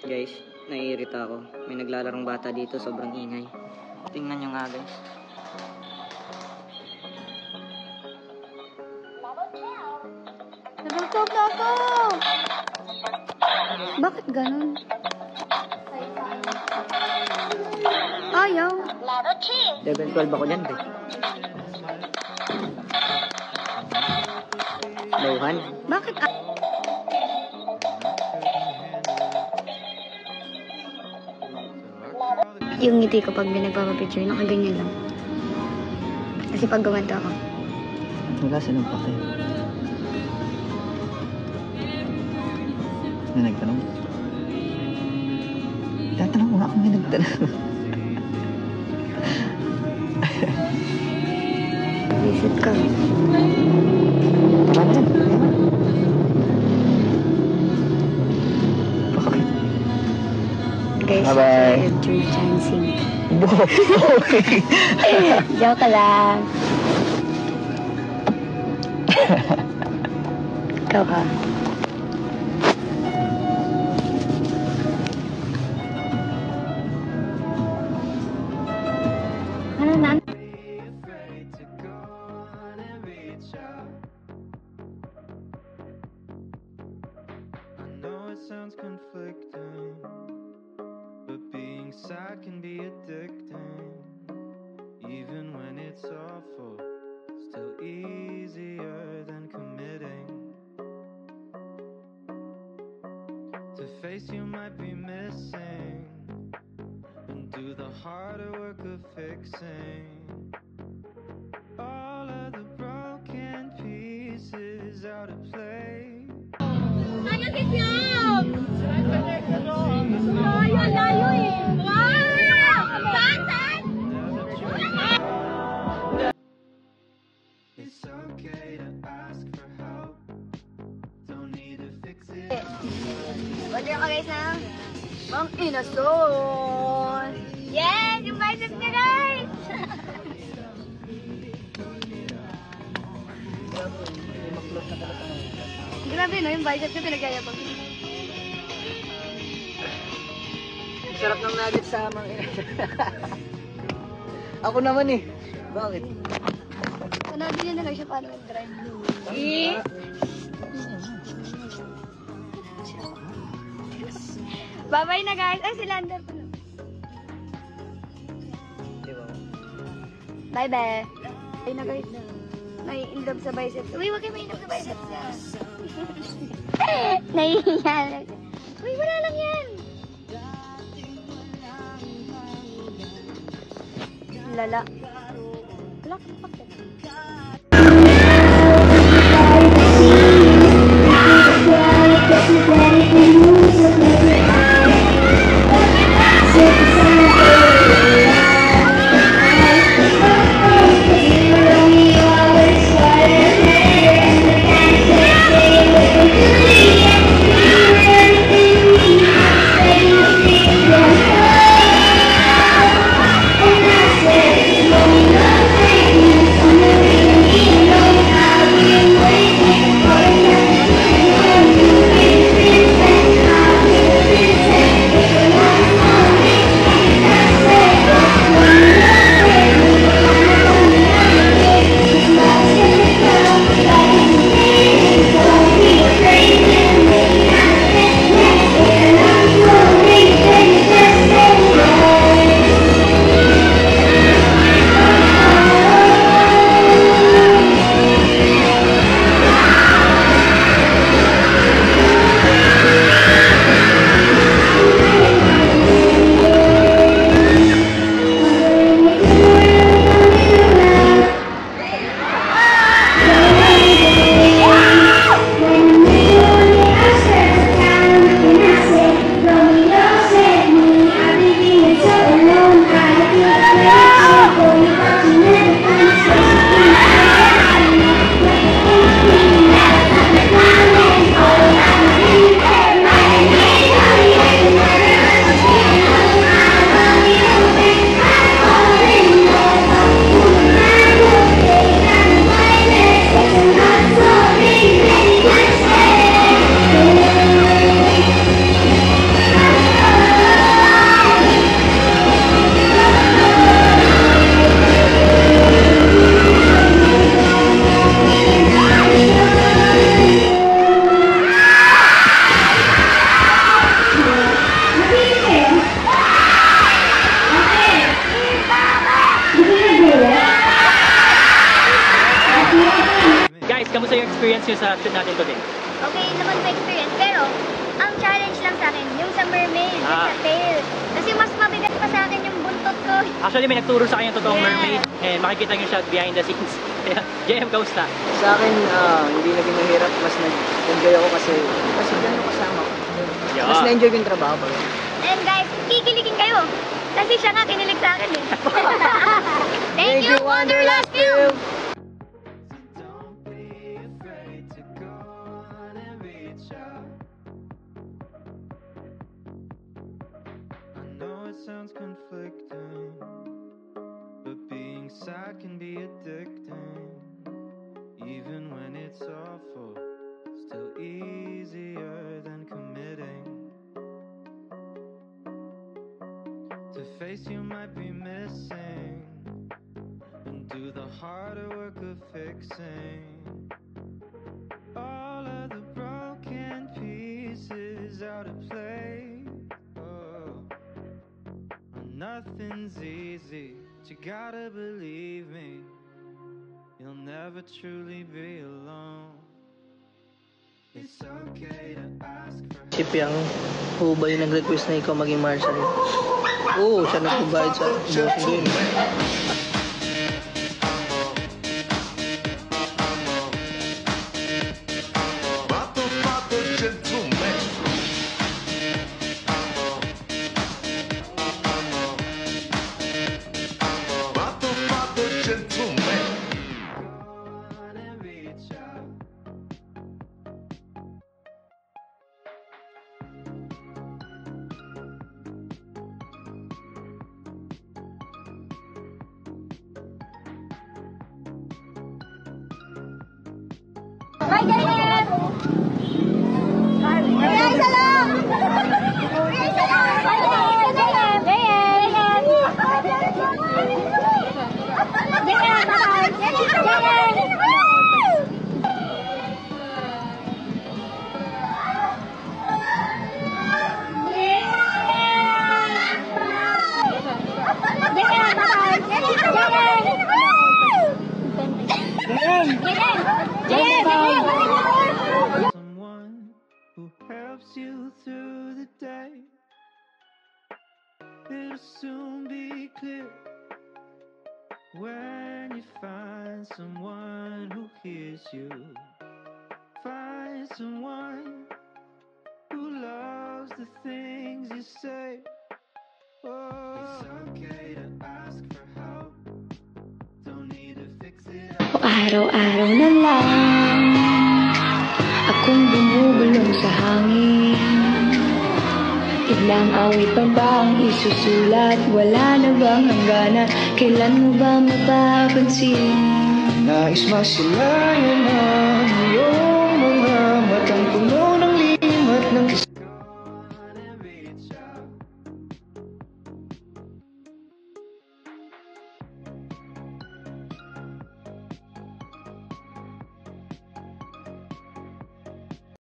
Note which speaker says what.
Speaker 1: Guys, naiirita ako. May naglalarong bata dito, sobrang ingay. Tingnan nyo nga guys.
Speaker 2: Nabultog na ako! Bakit ganun? Ayaw.
Speaker 1: Level 12 ako dyan, eh. Lowhan.
Speaker 2: Bakit? Yung ngiti ko pag nagpapapicture, nakaganyan lang. Kasi pag gawanta ako.
Speaker 1: Wala silang pake. May nagtanong? Tatanong mo nga kung may nagtanong.
Speaker 2: Visit ka.
Speaker 1: Paano yan?
Speaker 2: Guys,
Speaker 1: bye-bye.
Speaker 2: Drew Chancing.
Speaker 1: Okay.
Speaker 2: Joke lang. Ikaw ka. Ano na?
Speaker 3: Sounds conflicting, but being sad can be addicting. Even when it's awful, still easier than committing. To face you might be missing, and do the harder work of fixing all of the broken pieces out of place.
Speaker 2: Layo eh.
Speaker 3: It's okay to ask for help. Don't need to fix it.
Speaker 2: Order ka guys na Mang Inasol. Yes! Yung bicep niya guys! Grabe no, yung bicep niya pinagyayabang.
Speaker 1: Sarap ng nuggets sa Mang Inasol. Ako naman eh. Bakit?
Speaker 2: Panoodin niyo na lang siya paano mag-drive. Bye-bye na guys. Ay, si Lander pa na. Bye-bye. Bye na guys. Nai-inlove sa biceps. Uy, wag kayo may-inlove sa biceps niya. Nahihiya lang. Uy, wala lang yan. Lala. Wala kang pakit.
Speaker 4: nyo sa trip natin today?
Speaker 2: Okay naman sa experience, pero ang challenge lang sa akin, yung sa mermaid, yung sa tail. Kasi mas mabigat pa sa akin yung buntot ko.
Speaker 4: Actually, may nagturo sa akin yung totoong
Speaker 2: Yeah.
Speaker 4: mermaid. And makikita nyo siya behind the scenes. JM, kamusta?
Speaker 1: Sa akin, hindi naging mahirap. Mas nag-enjoy ako kasi ganun kasama ko.
Speaker 4: Yeah.
Speaker 1: Mas na-enjoy ko yung trabaho ko.
Speaker 2: And guys, kikiligin kayo. Kasi siya nga kinilig sa akin eh. Thank you, Wanderlust Film!
Speaker 3: So don't be afraid to go on and reach out. I know it sounds conflicting, but being sad can be addicting. Even when it's awful, still easier than committing. To face you might be missing and do the harder work of fixing all of the broken pieces out of place. Oh, nothing's easy, but you gotta believe me, you'll never truly be alone. It's okay to ask for
Speaker 5: Si Piang, ho ba yung nag-request na ikaw maging marshal? Oo, siya nagprovide sa boss ko yun.
Speaker 3: go on and reach out.
Speaker 2: Bye, Jayen! Jayen, isa lang! Jayen, isa lang! Jayen! Jayen! Jayen, bye-bye! Jayen! Jayen, bye-bye! Jayen! Jayen!
Speaker 3: Someone who helps you through the day. It'll soon be clear when you find someone who hears you. Find someone who loves the things you say. Oh, it's okay to ask for help. Don't need to fix it up.
Speaker 6: Araw-araw na lang akong bumubulong sa hangin. Ilang awit pa ba ang isusulat? Wala na bang hangganan? Kailan mo ba mapapansin?
Speaker 5: Nais masilayan ang iyong mga matang puno